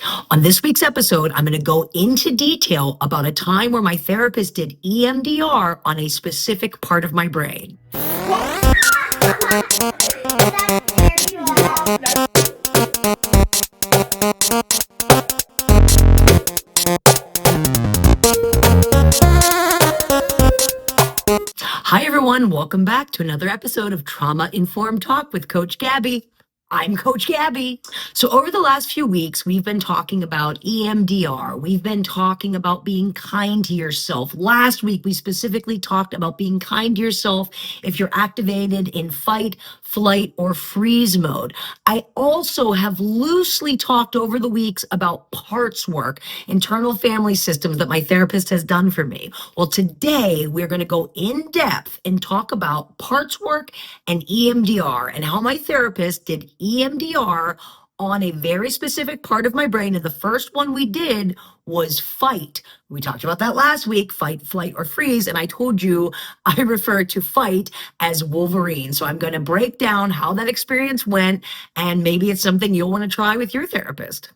On this week's episode, I'm going to go into detail about a time where my therapist did EMDR on a specific part of my brain. Hi, everyone. Welcome back to another episode of Trauma Informed Talk with Coach Gabby. I'm Coach Gabby. So over the last few weeks, we've been talking about EMDR. We've been talking about being kind to yourself. Last week, we specifically talked about being kind to yourself if you're activated in fight, flight, or freeze mode. I also have loosely talked over the weeks about parts work, internal family systems that my therapist has done for me. Well, today we're going to go in depth and talk about parts work and EMDR and how my therapist did EMDR on a very specific part of my brain. And the first one we did was fight. We talked about that last week, fight, flight, or freeze. And I told you I refer to fight as Wolverine. So I'm going to break down how that experience went, and maybe it's something you'll want to try with your therapist.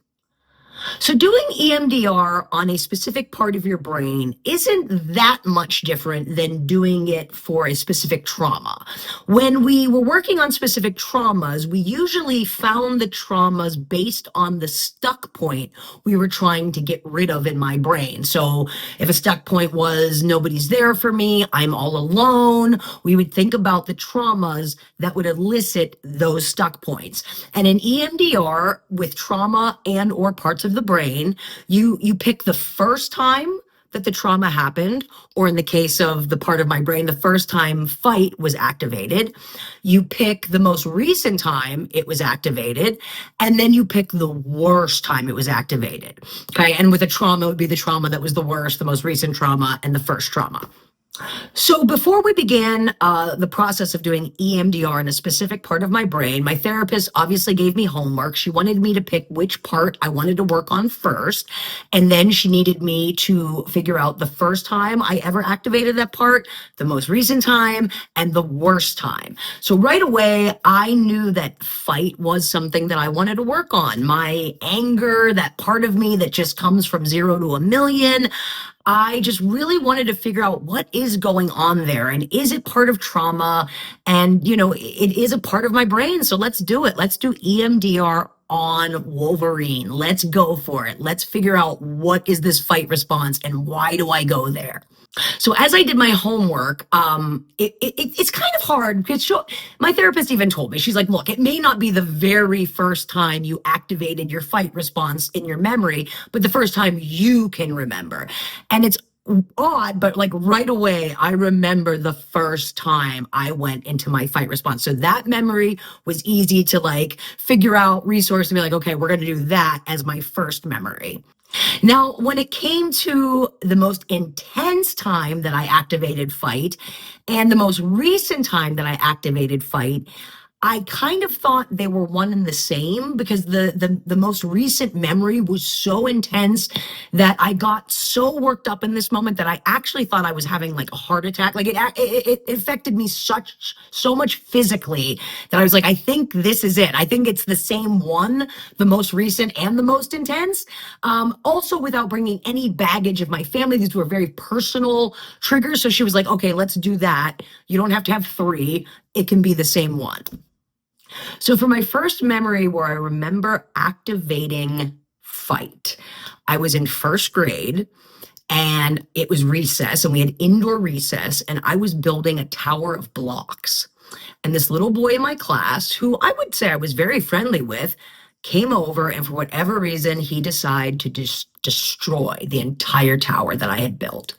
So doing EMDR on a specific part of your brain isn't that much different than doing it for a specific trauma. When we were working on specific traumas, we usually found the traumas based on the stuck point we were trying to get rid of in my brain. So if a stuck point was nobody's there for me, I'm all alone, we would think about the traumas that would elicit those stuck points. And in EMDR with trauma and or parts of the brain, you pick the first time that the trauma happened, or in the case of the part of my brain, the first time fight was activated. You pick the most recent time it was activated, and then you pick the worst time it was activated. Okay, and with a trauma, it would be the trauma that was the worst, the most recent trauma, and the first trauma. So before we began the process of doing EMDR in a specific part of my brain, my therapist obviously gave me homework. She wanted me to pick which part I wanted to work on first. And then she needed me to figure out the first time I ever activated that part, the most recent time, and the worst time. So right away, I knew that fight was something that I wanted to work on. My anger, that part of me that just comes from 0 to a million, I just really wanted to figure out what is going on there, and is it part of trauma? And, it is a part of my brain. So let's do it. Let's do EMDR on Wolverine. Let's go for it. Let's figure out what is this fight response and why do I go there? So as I did my homework, it's kind of hard because my therapist even told me, she's like, look, it may not be the very first time you activated your fight response in your memory, but the first time you can remember. And it's odd, but like right away, I remember the first time I went into my fight response. So that memory was easy to like figure out, resource, and be like, okay, we're going to do that as my first memory. Now, when it came to the most intense time that I activated fight and the most recent time that I activated fight, I kind of thought they were one and the same because the most recent memory was so intense that I got so worked up in this moment that I actually thought I was having like a heart attack. Like it affected me so much physically that I was like, I think this is it. I think it's the same one, the most recent and the most intense. Also without bringing any baggage of my family. These were very personal triggers. So she was like, okay, let's do that. You don't have to have 3. It can be the same one. So for my first memory where I remember activating fight, I was in first grade and it was recess and we had indoor recess and I was building a tower of blocks. And this little boy in my class, who I would say I was very friendly with, came over and for whatever reason, he decided to destroy the entire tower that I had built.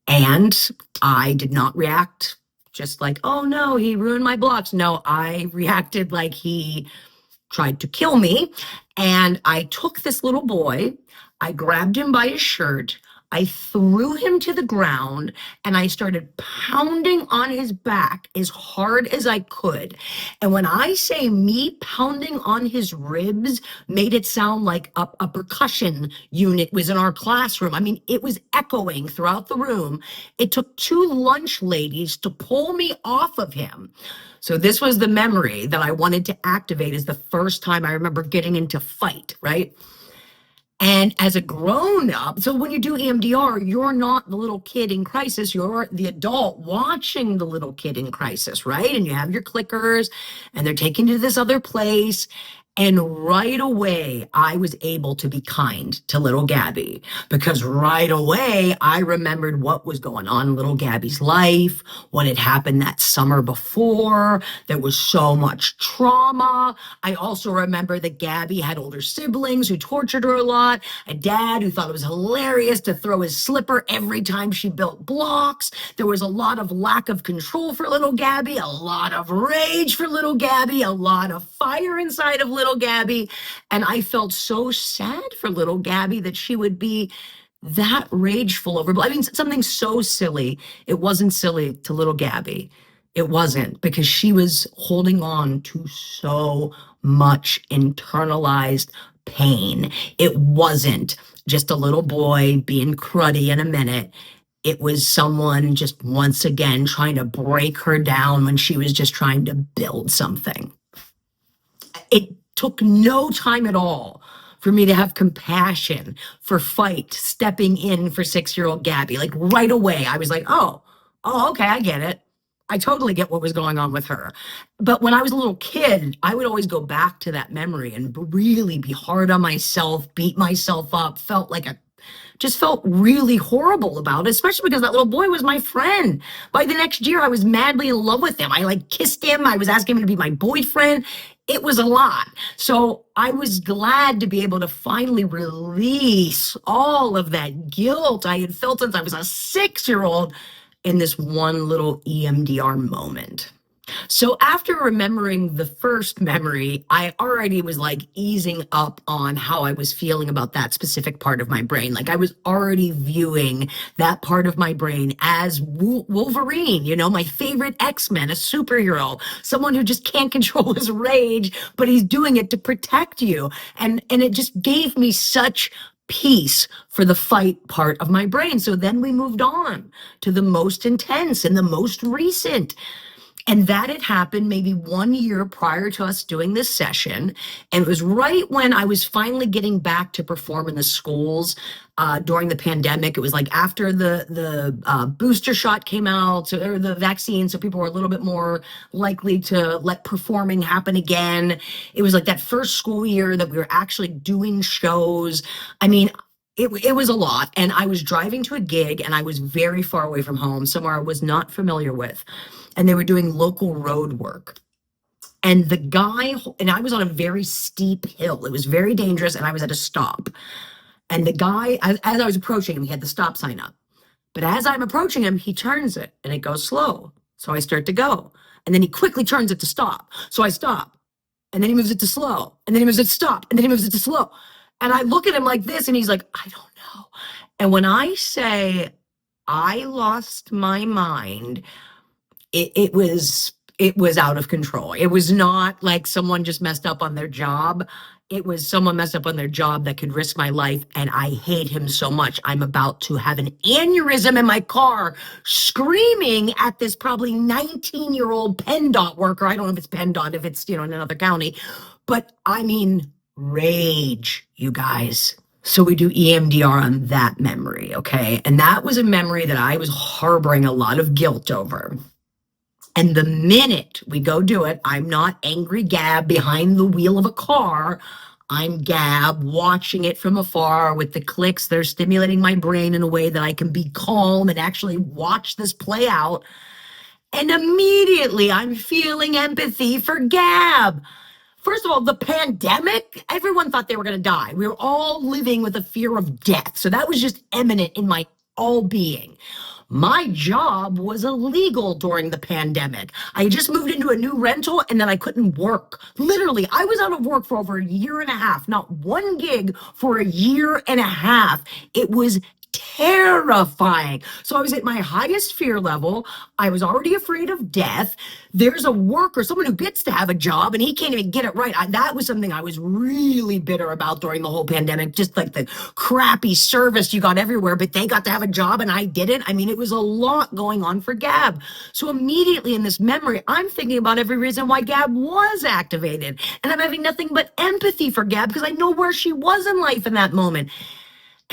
And I did not react just like, oh no, he ruined my blocks. No, I reacted like he tried to kill me. And I took this little boy, I grabbed him by his shirt, I threw him to the ground, and I started pounding on his back as hard as I could. And when I say me pounding on his ribs made it sound like a percussion unit was in our classroom. I mean, it was echoing throughout the room. It took 2 lunch ladies to pull me off of him. So this was the memory that I wanted to activate as the first time I remember getting into fight, right? And as a grown up, so when you do EMDR, you're not the little kid in crisis, you're the adult watching the little kid in crisis, right? And you have your clickers and they're taking you to this other place. And right away, I was able to be kind to little Gabby because right away, I remembered what was going on in little Gabby's life, what had happened that summer before. There was so much trauma. I also remember that Gabby had older siblings who tortured her a lot, a dad who thought it was hilarious to throw his slipper every time she built blocks. There was a lot of lack of control for little Gabby, a lot of rage for little Gabby, a lot of fire inside of little Gabby. And I felt so sad for little Gabby that she would be that rageful over, I mean, something so silly. It wasn't silly to little Gabby. It wasn't, because she was holding on to so much internalized pain. It wasn't just a little boy being cruddy in a minute. It was someone just once again trying to break her down when she was just trying to build something. It took no time at all for me to have compassion for Fight stepping in for 6-year-old Gabby. Like right away, I was like, oh, okay, I get it. I totally get what was going on with her. But when I was a little kid, I would always go back to that memory and really be hard on myself, beat myself up, just felt really horrible about it, especially because that little boy was my friend. By the next year, I was madly in love with him. I like kissed him. I was asking him to be my boyfriend. It was a lot. So I was glad to be able to finally release all of that guilt I had felt since I was a 6-year-old in this one little EMDR moment. So after remembering the first memory, I already was like easing up on how I was feeling about that specific part of my brain. Like I was already viewing that part of my brain as Wolverine, you know, my favorite X-Men, a superhero, someone who just can't control his rage, but he's doing it to protect you. And it just gave me such peace for the fight part of my brain. So then we moved on to the most intense and the most recent. And that had happened maybe 1 year prior to us doing this session. And it was right when I was finally getting back to perform in the schools during the pandemic. It was like after the booster shot came out, or the vaccine, so people were a little bit more likely to let performing happen again. It was like that first school year that we were actually doing shows. I mean, it was a lot. And I was driving to a gig and I was very far away from home, somewhere I was not familiar with. And they were doing local road work. And the guy, and I was on a very steep hill. It was very dangerous and I was at a stop. And the guy, as I was approaching him, he had the stop sign up. But as I'm approaching him, he turns it and it goes slow. So I start to go. And then he quickly turns it to stop. So I stop. And then he moves it to slow. And then he moves it to stop. And then he moves it to slow. And I look at him like this and he's like, I don't know. And when I say I lost my mind, it was out of control. It was not like someone just messed up on their job. It was someone messed up on their job that could risk my life. And I hate him so much. I'm about to have an aneurysm in my car, screaming at this probably 19-year-old PennDOT worker. I don't know if it's PennDOT, if it's, in another county, but I mean, rage, you guys. So we do EMDR on that memory, okay? And that was a memory that I was harboring a lot of guilt over. And the minute we go do it, I'm not angry Gab behind the wheel of a car. I'm Gab watching it from afar with the clicks. They're stimulating my brain in a way that I can be calm and actually watch this play out. And immediately I'm feeling empathy for Gab. First of all, the pandemic, everyone thought they were going to die. We were all living with a fear of death. So that was just imminent in my all being. My job was illegal during the pandemic. I just moved into a new rental and then I couldn't work. Literally, I was out of work for over a year and a half, not one gig for a year and a half. It was terrifying. So I was at my highest fear level. I was already afraid of death. There's a worker, someone who gets to have a job, and he can't even get it right. That was something I was really bitter about during the whole pandemic, just like the crappy service you got everywhere, but they got to have a job and I didn't. I mean, it was a lot going on for Gab. So immediately in this memory, I'm thinking about every reason why Gab was activated. And I'm having nothing but empathy for Gab because I know where she was in life in that moment.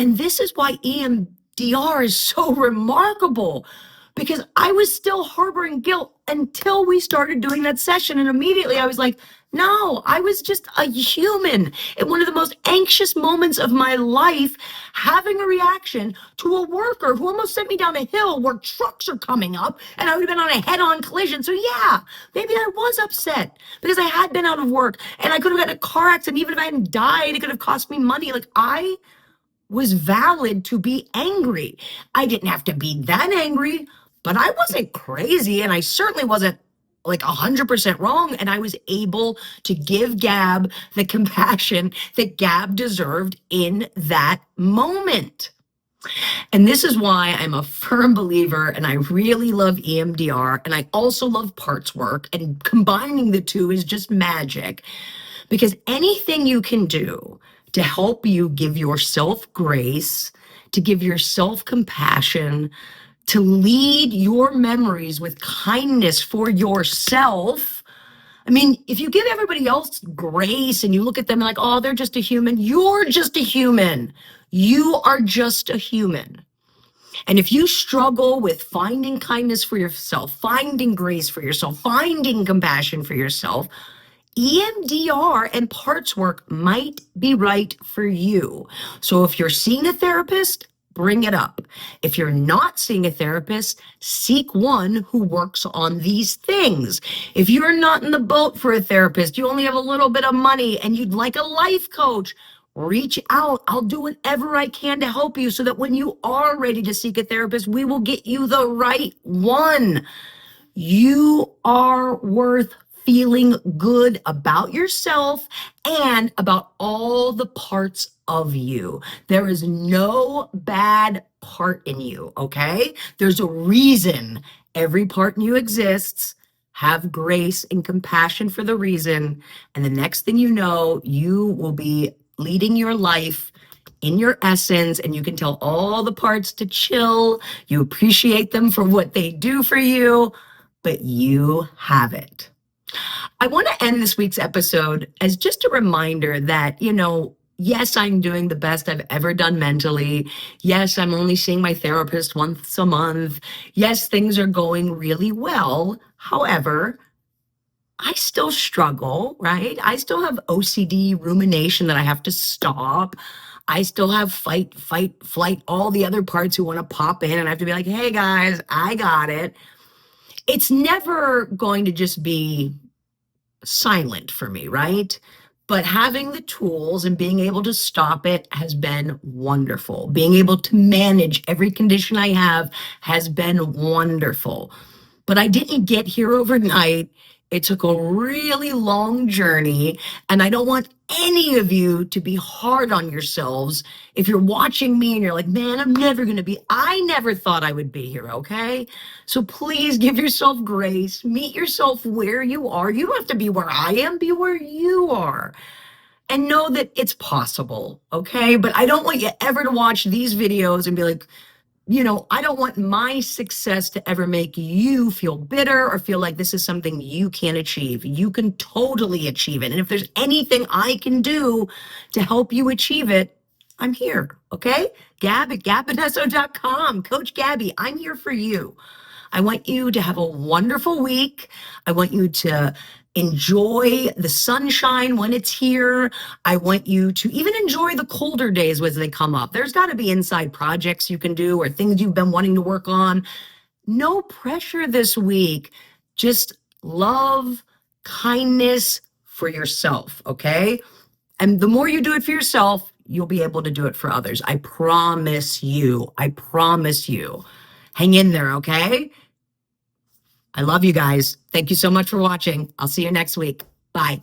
And this is why EMDR is so remarkable, because I was still harboring guilt until we started doing that session. And immediately I was like, no, I was just a human in one of the most anxious moments of my life, having a reaction to a worker who almost sent me down a hill where trucks are coming up and I would have been on a head-on collision. So yeah, maybe I was upset because I had been out of work and I could have gotten a car accident. Even if I hadn't died, it could have cost me money. Like, I was valid to be angry. I didn't have to be that angry, but I wasn't crazy, and I certainly wasn't like 100% wrong. And I was able to give Gab the compassion that Gab deserved in that moment. And this is why I'm a firm believer, and I really love EMDR, and I also love parts work, and combining the two is just magic. Because anything you can do to help you give yourself grace, to give yourself compassion, to lead your memories with kindness for yourself. I mean, if you give everybody else grace and you look at them like, oh, they're just a human, you're just a human. You are just a human. And if you struggle with finding kindness for yourself, finding grace for yourself, finding compassion for yourself, EMDR and parts work might be right for you. So if you're seeing a therapist, bring it up. If you're not seeing a therapist, seek one who works on these things. If you're not in the boat for a therapist, you only have a little bit of money and you'd like a life coach, reach out. I'll do whatever I can to help you so that when you are ready to seek a therapist, we will get you the right one. You are worth feeling good about yourself and about all the parts of you. There is no bad part in you, okay? There's a reason every part in you exists. Have grace and compassion for the reason. And the next thing you know, you will be leading your life in your essence, and you can tell all the parts to chill. You appreciate them for what they do for you, but you have it. I want to end this week's episode as just a reminder that, yes, I'm doing the best I've ever done mentally. Yes, I'm only seeing my therapist once a month. Yes, things are going really well. However, I still struggle, right? I still have OCD rumination that I have to stop. I still have fight, flight, all the other parts who want to pop in, and I have to be like, hey guys, I got it. It's never going to just be silent for me, right? But having the tools and being able to stop it has been wonderful. Being able to manage every condition I have has been wonderful. But I didn't get here overnight. It took a really long journey, and I don't want any of you to be hard on yourselves. If you're watching me and you're like, man, I'm never going to be, I never thought I would be here, okay? So please give yourself grace, meet yourself where you are. You don't have to be where I am, be where you are. And know that it's possible, okay? But I don't want you ever to watch these videos and be like, I don't want my success to ever make you feel bitter or feel like this is something you can't achieve. You can totally achieve it. And if there's anything I can do to help you achieve it, I'm here, okay? Gab at Bonesso.com. Coach Gabby, I'm here for you. I want you to have a wonderful week. I want you to enjoy the sunshine when it's here. I want you to even enjoy the colder days as they come up. There's got to be inside projects you can do or things you've been wanting to work on. No pressure this week. Just love, kindness for yourself, okay? And the more you do it for yourself, you'll be able to do it for others. I promise you. I promise you. Hang in there, okay? I love you guys. Thank you so much for watching. I'll see you next week. Bye.